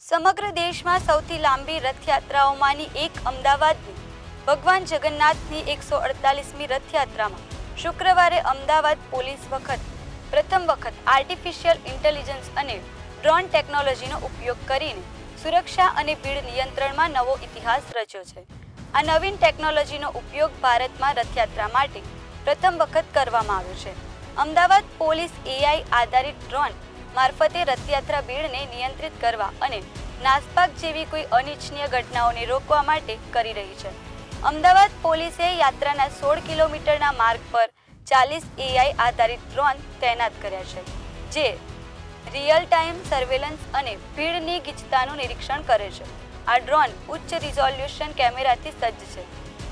સમગ્ર દેશમાં સૌથી લાંબી રથયાત્રાઓમાંની એક અમદાવાદની ભગવાન જગન્નાથની 148મી રથયાત્રામાં શુક્રવારે અમદાવાદ પોલીસ પ્રથમ વખત આર્ટિફિશિયલ ઇન્ટેલિજન્સ અને ડ્રોન ટેકનોલોજીનો ઉપયોગ કરીને સુરક્ષા અને ભીડ નિયંત્રણમાં નવો ઇતિહાસ રચ્યો છે. આ નવીન ટેકનોલોજીનો ઉપયોગ ભારતમાં રથયાત્રા માટે પ્રથમ વખત કરવામાં આવ્યો છે. અમદાવાદ પોલીસ AI આધારિત ડ્રોન મારફતે રથયાત્રા ભીડને નિયંત્રિત કરવા અને નાસભાગ જેવી કોઈ અનિચ્છનીય ઘટનાઓને રોકવા માટે કરી રહી છે. અમદાવાદ પોલીસે યાત્રાના 16 કિલોમીટરના માર્ગ પર 40 AI આધારિત ડ્રોન તૈનાત કર્યા છે, જે રિયલ ટાઈમ સર્વેલન્સ અને ભીડની ગીચતાનું નિરીક્ષણ કરે છે. આ ડ્રોન ઉચ્ચ રિઝોલ્યુશન કેમેરાથી સજ્જ છે,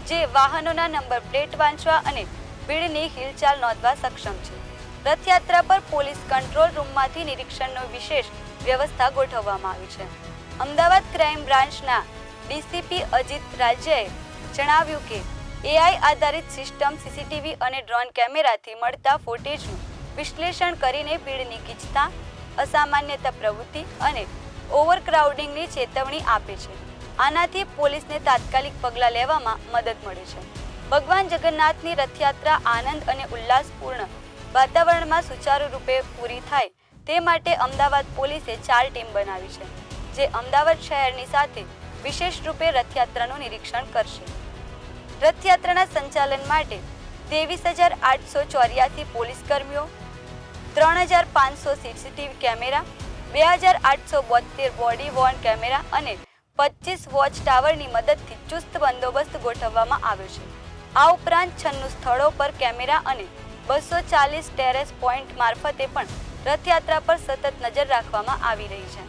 જે વાહનોના નંબર પ્લેટ વાંચવા અને ભીડની હિલચાલ નોંધવા સક્ષમ છે. રથયાત્રા પર પોલીસ કંટ્રોલ રૂમમાંથી નિરીક્ષણનો વિશેષ વ્યવસ્થા ગોઠવવામાં આવી છે. અમદાવાદ ક્રાઇમ બ્રાન્ચના ડીસીપી અજીત રાજ્યએ જણાવ્યું કે AI આધારિત સિસ્ટમ CCTV અને ડ્રોન કેમેરાથી મળતા ફૂટેજનું વિશ્લેષણ કરીને ભીડની ગીચતા, અસામાન્યતા પ્રવૃત્તિ અને ઓવરક્રાઉડિંગની ચેતવણી આપે છે. આનાથી પોલીસને તાત્કાલિક પગલાં લેવામાં મદદ મળે છે. ભગવાન જગન્નાથની રથયાત્રા આનંદ અને ઉલ્લાસપૂર્ણ વાતાવરણમાં સુચારુ રૂપે પૂરી થાય તે માટે અમદાવાદ પોલીસે 4 ટીમ બનાવી છે, જે અમદાવાદ શહેરની સાથે વિશેષ રૂપે રથયાત્રાનું નિરીક્ષણ કરશે. રથયાત્રાના સંચાલન માટે 23,884 પોલીસ કર્મીઓ, 3,500 CCTV camera, 2,872 body Warne camera અને 25 વોચ ટાવરની મદદથી ચુસ્ત બંદોબસ્ત ગોઠવવામાં આવ્યો છે. આ ઉપરાંત 96 સ્થળો પર કેમેરા અને 240 ટેરેસ પોઈન્ટ મારફતે પણ રથયાત્રા પર સતત નજર રાખવામાં આવી રહી છે.